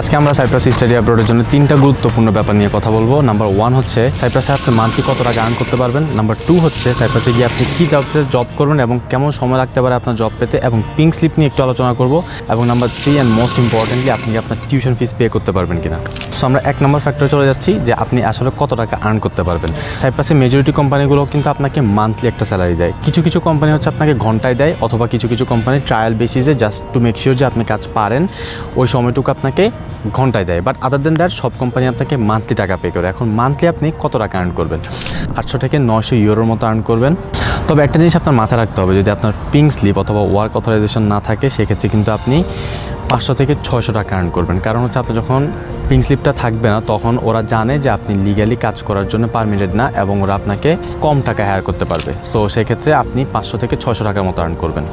আজকে আমরা cypress study অ্যাব্রোডের জন্য তিনটা গুরুত্বপূর্ণ ব্যাপার নিয়ে কথা বলবো। নাম্বার 1 হচ্ছে সাইপ্রাসে আপনি মান্থলি কত টাকা আর্ন করতে পারবেন। নাম্বার 2 হচ্ছে সাইপ্রাসে গিয়ে আপনি কী জব করবেন এবং কেমন সময় লাগতে পারে আপনার জব পেতে, এবং পিঙ্ক স্লিপ নিয়ে একটু আলোচনা করবো। এবং নাম্বার 3 অ্যান্ড মোস্ট ইম্পর্টেন্টলি আপনি আপনার টিউশন ফিস পে করতে পারবেন কিনা। সো আমরা 1 নম্বর ফ্যাক্টরে চলে যাচ্ছি যে আপনি আসলে কত টাকা আর্ন করতে পারবেন। সাইপ্রাসে মেজরিটি কোম্পানিগুলো কিন্তু আপনাকে মান্থলি একটা স্যালারি দেয়। কিছু কিছু কোম্পানি হচ্ছে আপনাকে ঘন্টায় দেয়, অথবা কিছু কিছু কোম্পানি ট্রায়াল বেসিসে জাস্ট টু মেক শিওর যে আপনি কাজ পারেন ওই সময়টুকু আপনাকে ঘন্টায় দেয়। বাট আদার দেন দ্যাট সব কোম্পানি আপনাকে মান্থলি টাকা পে করে। এখন মান্থলি আপনি কত টাকা আর্ন করবেন? 800 থেকে 900 ইউরোর মতো আর্ন করবেন। তবে একটা জিনিস আপনার মাথায় রাখতে হবে, যদি আপনার পিঙ্ক স্লিপ অথবা ওয়ার্ক অথরাইজেশন না থাকে সেক্ষেত্রে কিন্তু আপনি 500 থেকে 600 টাকা আর্ন করবেন। কারণ হচ্ছে আপনি যখন পিঙ্ক স্লিপটা থাকবে না তখন ওরা জানে যে আপনি লিগ্যালি কাজ করার জন্য পারমিটেড না, এবং ওরা আপনাকে কম টাকা হায়ার করতে পারবে। সো সেক্ষেত্রে আপনি 500 থেকে 600 টাকার মতো আর্ন করবেন।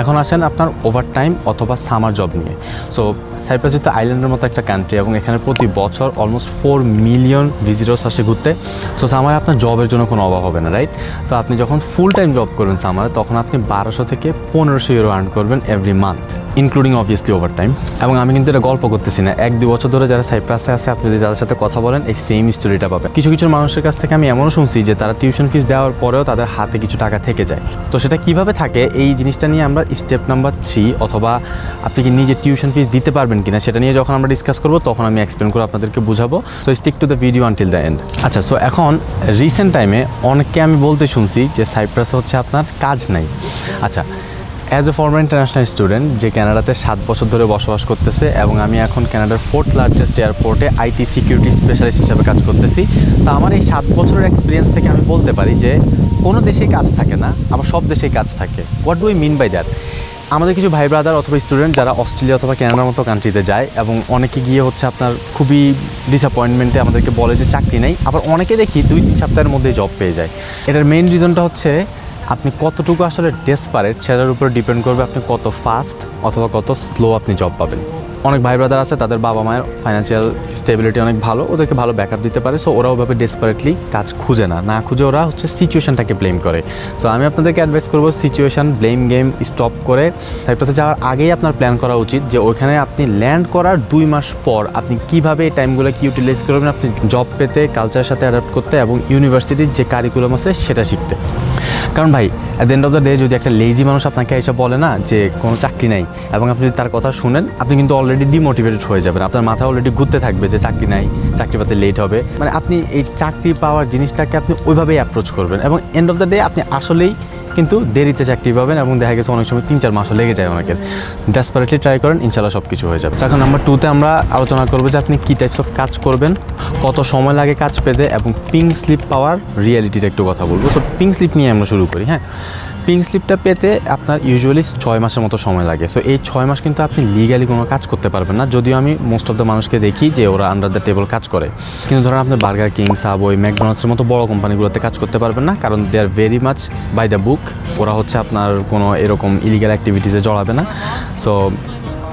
এখন আসেন আপনার ওভারটাইম অথবা সামার জব নিয়ে। সো সাইপ্রাস যেহেতু আইল্যান্ডের মতো একটা কান্ট্রি এবং এখানে প্রতি বছর অলমোস্ট 4 মিলিয়ন ভিজিটর্স আসে ঘুরতে। সো সামারে আপনার জবের জন্য কোনো অভাব হবে না, রাইট? সো আপনি যখন ফুল টাইম জব করবেন সামারে তখন আপনি 1200 থেকে 1500 ইউরো আর্ন করবেন every month, including obviously overtime. এবং আমি কিন্তু এটা গল্প করতেছি না, 1-2 বছর ধরে যারা সাইপ্রাসে আছে আপনি যদি যাদের সাথে কথা বলেন এই সেম স্টোরিটা পাবেন। কিছু কিছু মানুষের কাছ থেকে আমি এমনও শুনছি যে তারা টিউশন ফিস দেওয়ার পরেও তাদের হাতে কিছু টাকা থেকে যায়। তো সেটা কিভাবে থাকে এই জিনিসটা নিয়ে আমরা স্টেপ নাম্বার 3 অথবা আপনি কি নিজে টিউশন ফিস দিতে পারবেন কিনা সেটা নিয়ে যখন আমরা ডিসকাস করবো তখন আমি এক্সপ্লেন করে আপনাদেরকে বুঝাবো। So stick to the video until the end. আচ্ছা, সো এখন রিসেন্ট টাইমে অনেককে আমি বলতে শুনছি যে সাইপ্রাসে হচ্ছে আপনার কাজ নাই। আচ্ছা, as a former international student যে কানাডাতে 7 বছর ধরে বসবাস করতেছে, এবং আমি এখন কানাডার 4th লার্জেস্ট এয়ারপোর্টে আইটি সিকিউরিটি স্পেশালিস্ট হিসেবে কাজ করতেছি। তো আমার এই 7 বছরের এক্সপিরিয়েন্স থেকে আমি বলতে পারি যে কোনো দেশেই কাজ থাকে না, আবার সব দেশেই কাজ থাকে। What do we mean by that? আমাদের কিছু ভাই ব্রাদার অথবা স্টুডেন্ট যারা অস্ট্রেলিয়া অথবা কানাডার মতো কান্ট্রিতে যায় এবং অনেকে গিয়ে হচ্ছে আপনার খুবই ডিসঅ্যাপয়েন্টমেন্টে আমাদেরকে বলে যে চাকরি নেই, আবার অনেকে দেখি 2-3 সপ্তাহের মধ্যে জব পেয়ে যায়। এটার মেইন রিজনটা হচ্ছে আপনি কতটুকু আসলে ডেসপারেট সেটার উপর ডিপেন্ড করবে আপনি কত ফাস্ট অথবা কত স্লো আপনি জব পাবেন। অনেক ভাই ব্রাদার আছে তাদের বাবা মায়ের ফাইন্যান্সিয়াল স্টেবিলিটি অনেক ভালো, ওদেরকে ভালো ব্যাকআপ দিতে পারে। সো ওরা ওভাবে ডেসপারেটলি কাজ খুঁজে না খুঁজে ওরা হচ্ছে সিচুয়েশনটাকে ব্লেম করে। সো আমি আপনাদেরকে অ্যাডভাইস করবো সিচুয়েশন ব্লেম গেম স্টপ করে সাইপ্রাসে যাওয়ার আগেই আপনার প্ল্যান করা উচিত যে ওইখানে আপনি ল্যান্ড করার 2 মাস পর আপনি কীভাবে এই টাইমগুলোকে ইউটিলাইজ করবেন আপনি জব পেতে, কালচারের সাথে অ্যাডাপ্ট করতে এবং ইউনিভার্সিটির যে কারিকুলাম আছে সেটা শিখতে। কারণ ভাই at the end of the day যদি একটা লেজি মানুষ আপনাকে এসে বলে না যে কোনো চাকরি নাই, এবং আপনি যদি তার কথা শুনেন আপনি কিন্তু অলরেডি ডিমোটিভেটেড হয়ে যাবেন। আপনার মাথা অলরেডি ঘুরতে থাকবে যে চাকরি নাই, চাকরি পাতে লেট হবে। মানে আপনি এই চাকরি পাওয়ার জিনিসটাকে আপনি ওইভাবেই অ্যাপ্রোচ করবেন, এবং এন্ড অফ দ্য ডে আপনি আসলেই কিন্তু দেরিতে চাকরি পাবেন, এবং দেখা গেছে অনেক সময় 3-4 মাসও লেগে যায় অনেকের। ডেসপারেটলি ট্রাই করেন, ইনশাল্লাহ সব কিছু হয়ে যাবে। এখন নাম্বার 2তে আমরা আলোচনা করবো যে আপনি কী টাইপস অফ কাজ করবেন, কত সময় লাগে কাজ পেতে, এবং পিঙ্ক স্লিপ পাওয়ার রিয়ালিটির একটু কথা বলবো। সো পিঙ্ক স্লিপ নিয়ে আমরা শুরু করি। হ্যাঁ, পিঙ্ক স্লিপটা পেতে আপনার ইউজুয়ালি 6 মাসের মতো সময় লাগে। সো এই 6 মাস কিন্তু আপনি লিগালি কোনো কাজ করতে পারবেন না, যদিও আমি মোস্ট অফ দ্য মানুষকে দেখি যে ওরা আন্ডার দ্য টেবল কাজ করে। কিন্তু ধরেন আপনি বার্গার কিং, সাবওয়ে, ম্যাকডোনাল্ডসের মতো বড় কোম্পানিগুলোতে কাজ করতে পারবেন না, কারণ they are very much by the book. ওরা হচ্ছে আপনার কোনো এরকম ইলিগাল অ্যাক্টিভিটিসে জড়াবে না। সো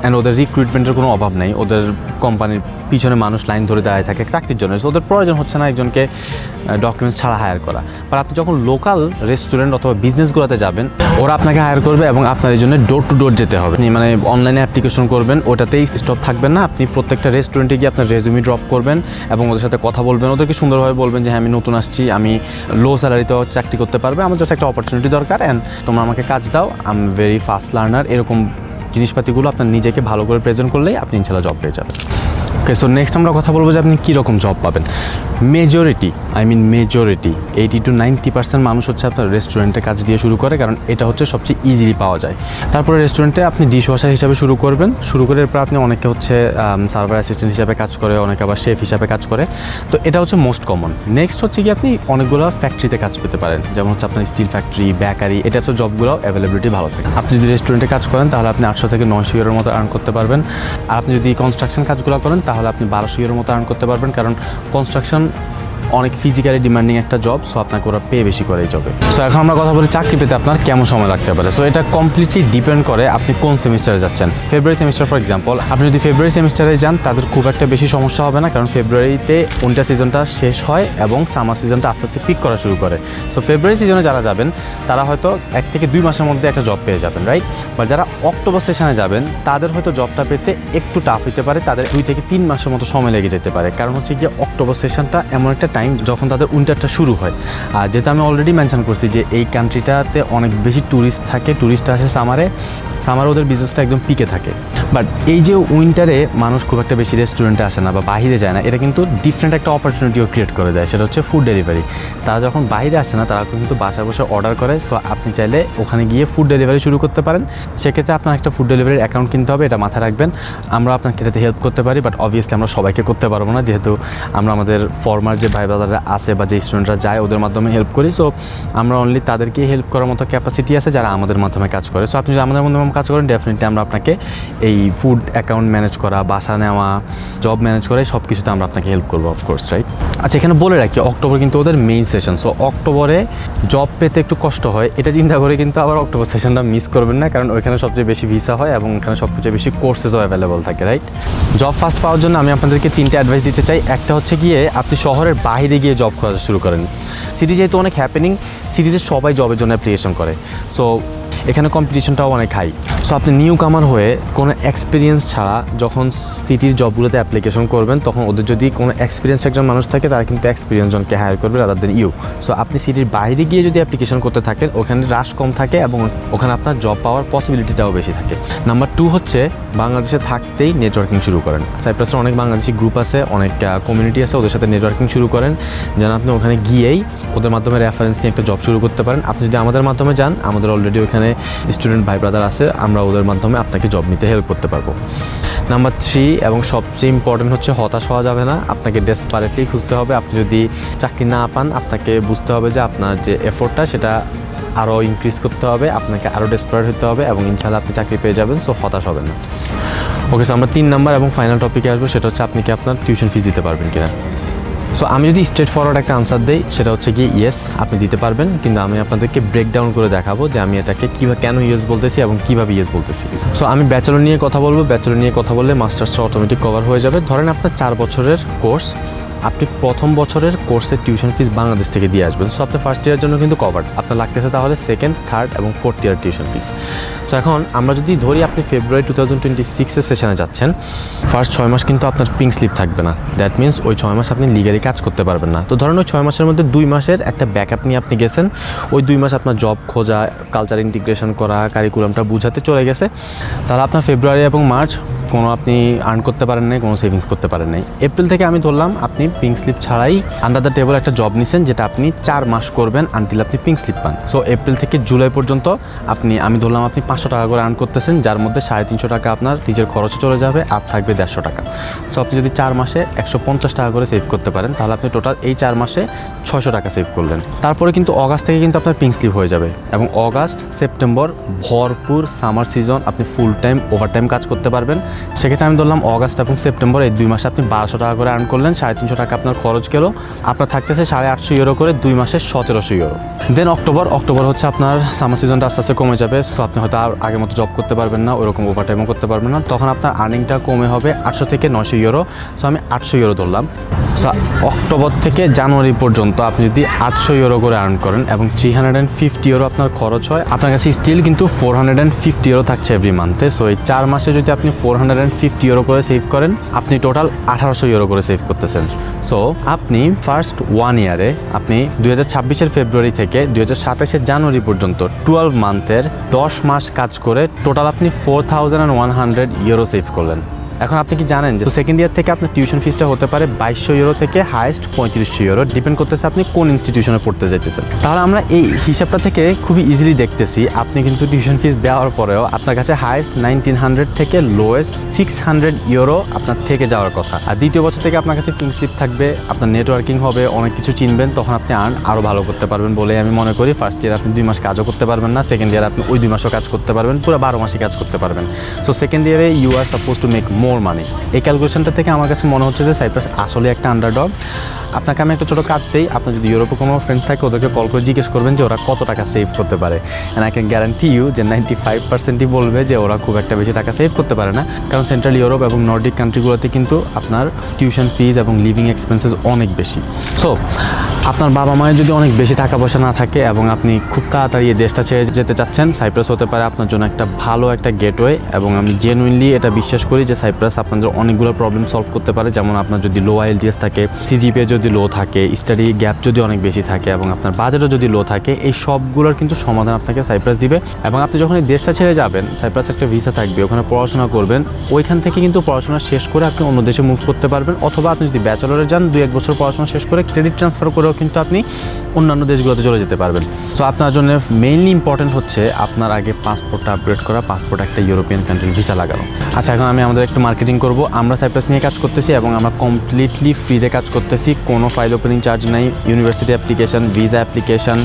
অ্যান্ড ওদের রিক্রুটমেন্টের কোনো অভাব নেই, ওদের কোম্পানির পিছনে মানুষ লাইন ধরে দাঁড়িয়ে থাকে চাকরির জন্য। সো ওদের প্রয়োজন হচ্ছে না একজনকে ডকুমেন্টস ছাড়া হায়ার করা। বাট আপনি যখন লোকাল রেস্টুরেন্ট অথবা বিজনেসগুলোতে যাবেন ওরা আপনাকে হায়ার করবে, এবং আপনার এই জন্য ডোর টু ডোর যেতে হবে। মানে অনলাইনে অ্যাপ্লিকেশন করবেন, ওটাতেই স্টপ থাকবেন না। আপনি প্রত্যেকটা রেস্টুরেন্টে গিয়ে আপনার রেজুমি ড্রপ করবেন এবং ওদের সাথে কথা বলবেন, ওদেরকে সুন্দরভাবে বলবেন যে হ্যাঁ আমি নতুন আসছি, আমি লো স্যালারিতেও চাকরি করতে পারবে, আমার জাস্ট একটা অপরচুনিটি দরকার, অ্যান্ড তোমরা আমাকে কাজ দাও, I am very fast learner. এরকম জিনিসপাতিগুলো আপনার নিজেকে ভালো করে প্রেজেন্ট করলেই আপনি ইনশাল্লাহ জব পেয়ে যাবেন। ওকে, সো নেক্সট আমরা কথা বলবো যে আপনি কীরকম জব পাবেন। মেজরিটি 80 to 90% মানুষ হচ্ছে আপনার রেস্টুরেন্টে কাজ দিয়ে শুরু করে, কারণ এটা হচ্ছে সবচেয়ে ইজিলি পাওয়া যায়। তারপরে রেস্টুরেন্টে আপনি ডিশ ওয়াশার হিসাবে শুরু করবেন, শুরু করে এরপর আপনি অনেকে হচ্ছে সার্ভার অ্যাসিস্ট্যান্ট হিসাবে কাজ করে, অনেকে আবার শেফ হিসাবে কাজ করে। তো এটা হচ্ছে মোস্ট কমন। নেক্সট হচ্ছে কি আপনি অনেকগুলো ফ্যাক্টরিতে কাজ পেতে পারেন, যেমন হচ্ছে আপনার স্টিল ফ্যাক্টরি, বেকারি, এটা তো জবগুলো অ্যাভেলেবিলিটি ভালো থাকে। আপনি যদি রেস্টুরেন্টে কাজ করেন তাহলে আপনি 800 থেকে 900 ইউরোর মতো আর্ন করতে পারবেন। আর আপনি যদি কনস্ট্রাকশন কাজগুলো করেন তাহলে আপনি 1200 ইউরোর মতো আর্ন করতে পারবেন, কারণ কনস্ট্রাকশন অনেক ফিজিক্যালি ডিমান্ডিং একটা জব, সো আপনাকে ওরা পে বেশি করে এই জবে। সো এখন আমরা কথা বলি চাকরি পেতে আপনার কেমন সময় লাগতে পারে। সো এটা কমপ্লিটলি ডিপেন্ড করে আপনি কোন সেমিস্টারে যাচ্ছেন। ফেব্রুয়ারি সেমিস্টার ফর এক্সাম্পল, আপনি যদি ফেব্রুয়ারি সেমিস্টারে যান তাদের খুব একটা বেশি সমস্যা হবে না, কারণ ফেব্রুয়ারিতে উইন্টার সিজনটা শেষ হয় এবং সামার সিজনটা আস্তে আস্তে পিক করা শুরু করে। সো ফেব্রুয়ারি সিজনে যারা যাবেন তারা হয়তো 1 থেকে 2 মাসের মধ্যে একটা জব পেয়ে যাবেন, রাইট। বা যারা অক্টোবর সেশনে যাবেন তাদের হয়তো জবটা পেতে একটু টাফ হতে পারে, তাদের 2 থেকে 3 মাসের মতো সময় লেগে যেতে পারে। কারণ হচ্ছে গিয়ে অক্টোবর সেশনটা এমন একটা টাইম যখন তাদের উইন্টারটা শুরু হয়। আর যেটা আমি অলরেডি মেনশন করছি যে এই কান্ট্রিটাতে অনেক বেশি ট্যুরিস্ট থাকে, ট্যুরিস্ট আসে সামারে ওদের বিজনেসটা একদম পিকে থাকে। বাট এই যে উইন্টারে মানুষ খুব একটা বেশি রেস্টুরেন্টে আসে না বা বাইরে যায় না, এটা কিন্তু ডিফারেন্ট একটা অপরচুনিটিও ক্রিয়েট করে দেয়, সেটা হচ্ছে ফুড ডেলিভারি। তারা যখন বাইরে আসে না তারা কিন্তু বাসায় বসে অর্ডার করে। সো আপনি চাইলে ওখানে গিয়ে ফুড ডেলিভারি শুরু করতে পারেন। সেক্ষেত্রে আপনার একটা ফুড ডেলিভারির অ্যাকাউন্ট কিনতে হবে, এটা মাথায় রাখবেন। আমরা আপনাকে এটাতে হেল্প করতে পারি, বাট অবভিয়াসলি আমরা সবাইকে করতে পারবো না, যেহেতু আমরা আমাদের ফর্মার যে ভাই ব্রাদাররা আছে বা যে স্টুডেন্টরা যায় ওদের মাধ্যমে হেল্প করি। সো আমরা অনলি তাদেরকেই হেল্প করার মতো ক্যাপাসিটি আছে যারা আমাদের মাধ্যমে কাজ করে। সো আপনি যদি আমাদের মাধ্যমে কাজ করেন ডেফিনেটলি আমরা আপনাকে এই ফুড অ্যাকাউন্ট ম্যানেজ করা, বাসা নেওয়া, জব ম্যানেজ করা, সব কিছুতে আমরা আপনাকে হেল্প করবো অফকোর্স, রাইট। আচ্ছা, এখানে বলে রাখি অক্টোবর কিন্তু ওদের মেইন সেশন। সো অক্টোবরে জব পেতে একটু কষ্ট হয়, এটা চিন্তা করে কিন্তু আবার অক্টোবর সেশনটা মিস করবেন না, কারণ ওইখানে সবচেয়ে বেশি ভিসা হয় এবং ওখানে সবচেয়ে বেশি কোর্সেসও অ্যাভেলেবল থাকে, রাইট। জব ফার্স্ট পাওয়ার জন্য আমি আপনাদেরকে 3টা অ্যাডভাইস দিতে চাই। একটা হচ্ছে গিয়ে আপনি শহরের বাইরে গিয়ে জব খোঁজা শুরু করেন। সিটি যেহেতু অনেক হ্যাপেনিং, সিটিতে সবাই জবের জন্য অ্যাপ্লিকেশন করে, সো এখানে কম্পিটিশনটাও অনেক হাই। সো আপনি নিউ কামার হয়ে কোনো এক্সপিরিয়েন্স ছাড়া যখন সিটির জবগুলোতে অ্যাপ্লিকেশন করবেন, তখন ওদের যদি কোনো এক্সপিরিয়েন্স একজন মানুষ থাকে তারা কিন্তু এক্সপিরিয়েন্স জনকে হায়ার করবে রাদার দেন ইউ। সো আপনি সিটির বাইরে গিয়ে যদি অ্যাপ্লিকেশন করতে থাকেন, ওখানে রাশ কম থাকে এবং ওখানে আপনার জব পাওয়ার পসিবিলিটিটাও বেশি থাকে। নাম্বার 2 হচ্ছে বাংলাদেশে থাকতেই নেটওয়ার্কিং শুরু করেন। সাইপ্রাসের অনেক বাংলাদেশি গ্রুপ আছে, অনেক কমিউনিটি আছে, ওদের সাথে নেটওয়ার্কিং শুরু করেন, যেন আপনি ওখানে গিয়েই ওদের মাধ্যমে রেফারেন্স নিয়ে একটা জব শুরু করতে পারেন। আপনি যদি আমাদের মাধ্যমে যান, আমাদের অলরেডি ওখানে স্টুডেন্ট ভাই ব্রাদার আছে, আমরা ওদের মাধ্যমে আপনাকে জব নিতে হেল্প করতে পারবো। নাম্বার 3 এবং সবচেয়ে ইম্পর্টেন্ট হচ্ছে হতাশ হওয়া যাবে না, আপনাকে ডেসপারেটলি খুঁজতে হবে। আপনি যদি চাকরি না পান, আপনাকে বুঝতে হবে যে আপনার যে এফোর্টটা সেটা আরও ইনক্রিজ করতে হবে, আপনাকে আরও ডেসপারেট হতে হবে এবং ইনশাআল্লাহ আপনি চাকরি পেয়ে যাবেন। সো হতাশ হবেন না। ওকে, সো আমরা 3 নাম্বার এবং ফাইনাল টপিকে আসবো, সেটা হচ্ছে আপনি কি আপনার টিউশন ফিস দিতে পারবেন কিনা। সো আমি যদি স্ট্রেট ফরওয়ার্ড একটা আনসার দিই, সেটা হচ্ছে কি ইয়েস, আপনি দিতে পারবেন, কিন্তু আমি আপনাদেরকে ব্রেকডাউন করে দেখাবো যে আমি এটাকে কীভাবে, কেন ইয়েস বলতেছি এবং কীভাবে ইয়েস বলতেছি। সো আমি ব্যাচেলর নিয়ে কথা বলবো। ব্যাচেলর নিয়ে কথা বললে মাস্টার্সটা অটোমেটিক কভার হয়ে যাবে। ধরেন আপনার 4 বছরের কোর্স, আপনি প্রথম বছরের কোর্সের টিউশন ফিস বাংলাদেশ থেকে দিয়ে আসবেন। সো আপনার ফার্স্ট ইয়ারের জন্য কিন্তু কভার, আপনার লাগতেছে তাহলে সেকেন্ড, থার্ড এবং fourth year tuition fees. So এখন আমরা যদি ধরি আপনি ফেব্রুয়ারি 2026 সেশনে যাচ্ছেন, ফার্স্ট 6 মাস কিন্তু আপনার পিঙ্ক স্লিপ থাকবে না। দ্যাট মিনস ওই 6 মাস আপনি লিগালি কাজ করতে পারবেন না। তো ধরেন ওই 6 মাসের মধ্যে 2 মাসের একটা ব্যাকআপ নিয়ে আপনি গেছেন, ওই 2 মাস আপনার জব খোঁজা, কালচার ইন্টিগ্রেশন করা, কারিকুলামটা বুঝাতে চলে গেছে, তাহলে আপনার ফেব্রুয়ারি এবং মার্চ কোনো আপনি আর্ন করতে পারেন নাই, কোনো সেভিংস করতে পারেন নাই। এপ্রিল থেকে আমি ধরলাম আপনি পিঙ্ক স্লিপ ছাড়াই আন্ডার দ্য টেবল একটা জব নিছেন, যেটা আপনি 4 মাস করবেন আনটিল আপনি পিঙ্ক স্লিপ পান। সো এপ্রিল থেকে জুলাই পর্যন্ত আমি ধরলাম আপনি 500 টাকা করে আর্ন করতেছেন, যার মধ্যে 350 টাকা আপনার নিজের খরচে চলে যাবে, আর থাকবে 150 টাকা। সো আপনি যদি 4 মাসে 150 টাকা করে সেভ করতে পারেন, তাহলে আপনি টোটাল এই 4 মাসে 600 টাকা সেভ করলেন। তারপরে কিন্তু অগাস্ট থেকে কিন্তু আপনার পিঙ্ক স্লিপ হয়ে যাবে, এবং অগাস্ট সেপ্টেম্বর ভরপুর সামার সিজন, আপনি ফুল টাইম ওভারটাইম কাজ করতে পারবেন। সেক্ষেত্রে আমি ধরলাম অগাস্ট এবং সেপ্টেম্বর এই 2 মাসে আপনি 1200 টাকা করে আর্ন করলেন, 350 টাকা আপনার খরচ গেল, আপনার থাকতেছে 850 ইউরো করে 2 মাসে 1700 ইউরো। দেন অক্টোবর হচ্ছে আপনার সামার সিজনটা আস্তে আস্তে কমে যাবে। সো আপনি হয়তো আর আগের মতো জব করতে পারবেন না, ওরকম ওভারটাইমও করতে পারবেন না, তখন আপনার আর্নিংটা কমে হবে 800 থেকে 900 ইউরো। সো আমি 800 ইউরো ধরলাম। সো অক্টোবর থেকে জানুয়ারি পর্যন্ত আপনি যদি 800 ইউরো করে আর্ন করেন এবং 350 ইউরো আপনার খরচ হয়, আপনার কাছে স্টিল কিন্তু 450 ইউরো থাকছে এভরি মান্থে। সো এই 4 মাসে যদি আপনি 450 ইউরো করে সেভ করেন, আপনি টোটাল 1800 ইউরো করে সেভ করতেছেন। সো আপনি ফার্স্ট 1 ইয়ারে আপনি 2026-এর ফেব্রুয়ারি থেকে 2027-এর জানুয়ারি পর্যন্ত 12 মান্থের 10 মাস কাজ করে টোটাল আপনি 4100 ইউরো সেভ করলেন। এখন আপনি কি জানেন যে সেকেন্ড ইয়ার থেকে আপনার টিউশন ফিসটা হতে পারে 2200 ইউরো থেকে হাইয়েস্ট 3500 ইউরো, ডিপেন্ড করতেছে আপনি কোন ইনস্টিটিউশনে পড়তে যাইতেছেন। তাহলে আমরা এই হিসাবটা থেকে খুবই ইজিলি দেখতেছি আপনি কিন্তু টিউশন ফিস দেওয়ার পরেও আপনার কাছে হাইয়েস্ট 1900 থেকে লোয়েস্ট 600 ইউরো আপনার থেকে যাওয়ার কথা। আর দ্বিতীয় বছর থেকে আপনার কাছে পিঙ্ক স্লিপ থাকবে, আপনার নেটওয়ার্কিং হবে, অনেক কিছু চিনবেন, তখন আপনি আর্ন আরও ভালো করতে পারবেন বলে আমি মনে করি। ফার্স্ট ইয়ার আপনি 2 মাস কাজও করতে পারবেন না, সেকেন্ড ইয়ার আপনি ওই 2 মাসও কাজ করতে পারবেন, পুরো 12 মাসই কাজ করতে পারবেন। সো সেকেন্ড ইয়ারে you are suppose to make more more money. এই ক্যালকুলেশনটা থেকে আমার কাছে মনে হচ্ছে যে সাইপ্রাস আসলে একটা আন্ডারডগ। আপনাকে আমি একটা ছোটো কাজ দিই, আপনার যদি ইউরোপে কোনো ফ্রেন্ড থাকে ওদেরকে কল করে জিজ্ঞেস করবেন যে ওরা কত টাকা সেভ করতে পারে। And I can guarantee you যে 95%ই বলবে যে ওরা খুব একটা বেশি টাকা সেভ করতে পারে না, কারণ সেন্ট্রাল ইউরোপ এবং নর্ডিক কান্ট্রিগুলোতে কিন্তু আপনার টিউশন ফিজ এবং লিভিং এক্সপেন্সেস অনেক বেশি। সো আপনার বাবা মায়ের যদি অনেক বেশি টাকা পয়সা না থাকে এবং আপনি খুব তাড়াতাড়ি এই দেশটা ছেড়ে যেতে চাচ্ছেন, সাইপ্রাস হতে পারে আপনার জন্য একটা ভালো একটা গেটওয়ে। এবং আমি জেনুইনলি এটা বিশ্বাস করি যে সাইপ্রাস আপনাদের অনেকগুলো প্রবলেম সলভ করতে পারে। যেমন আপনার যদি লো আইএলটিএস থাকে, সিজিপিএ যদি লো থাকে, স্টাডি গ্যাপ যদি অনেক বেশি থাকে এবং আপনার বাজেটও যদি লো থাকে, এই সবগুলোর কিন্তু সমাধান আপনাকে সাইপ্রাস দিবে। এবং আপনি যখন এই দেশটা ছেড়ে যাবেন, সাইপ্রাস একটা ভিসা থাকবে, ওখানে পড়াশোনা করবেন, ওইখান থেকে কিন্তু পড়াশোনা শেষ করে আপনি অন্য দেশে মুভ করতে পারবেন। অথবা আপনি যদি ব্যাচেলরে যান, 2-1 বছর পড়াশোনা শেষ করে ক্রেডিট ট্রান্সফার করেও কিন্তু আপনি অন্যান্য দেশগুলোতে চলে যেতে পারবেন। সো আপনার জন্য মেইনলি ইম্পর্টেন্ট হচ্ছে আপনার আগে পাসপোর্টটা আপগ্রেড করা, পাসপোর্ট একটা ইউরোপিয়ান কান্ট্রির ভিসা লাগানো। আচ্ছা, এখন আমি আমাদের একটু মার্কেটিং করব। আমরা সাইপ্রাস নিয়ে কাজ করতেছি এবং আমরা কমপ্লিটলি ফ্রিতে কাজ করতেছি। কোনো ফাইল ওপেনিং চার্জ নাই, ইউনিভার্সিটি অ্যাপ্লিকেশন, ভিসা অ্যাপ্লিকেশন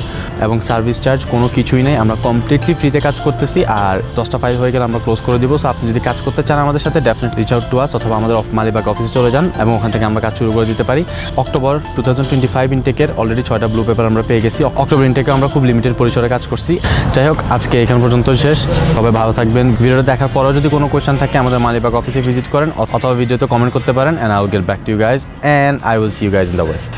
এবং সার্ভিস চার্জ কোনো কিছুই নেই। আমরা কমপ্লিটলি ফ্রিতে কাজ করতেছি। আর 10টা ফাইল হয়ে গেলে আমরা ক্লোজ করে দিব। সো আপনি যদি কাজ করতে চান আমাদের সাথে, definitely reach out to us, অথবা আমাদের মালিবাগ অফিসে চলে যান এবং ওখান থেকে আমরা কাজ শুরু করে দিতে পারি। অক্টোবর 2025 ইনটেকের অলরেডি 6টা ব্লু পেপার আমরা পেয়ে গেছি। অক্টোবর ইনটেকে আমরা খুব লিমিটেড পরিসরে কাজ করছি। যাই হোক, আজকে এখান পর্যন্ত শেষ। সবাই ভালো থাকবেন। ভিডিওটা দেখার পরেও যদি কোনো কোয়েশ্চেন থাকে আমাদের মালিবাগ অফিসে ভিজিট করেন অথবা ভিডিওতে কমেন্ট করতে পারেন, and I will get back to you guys, and I will see you guys in the West.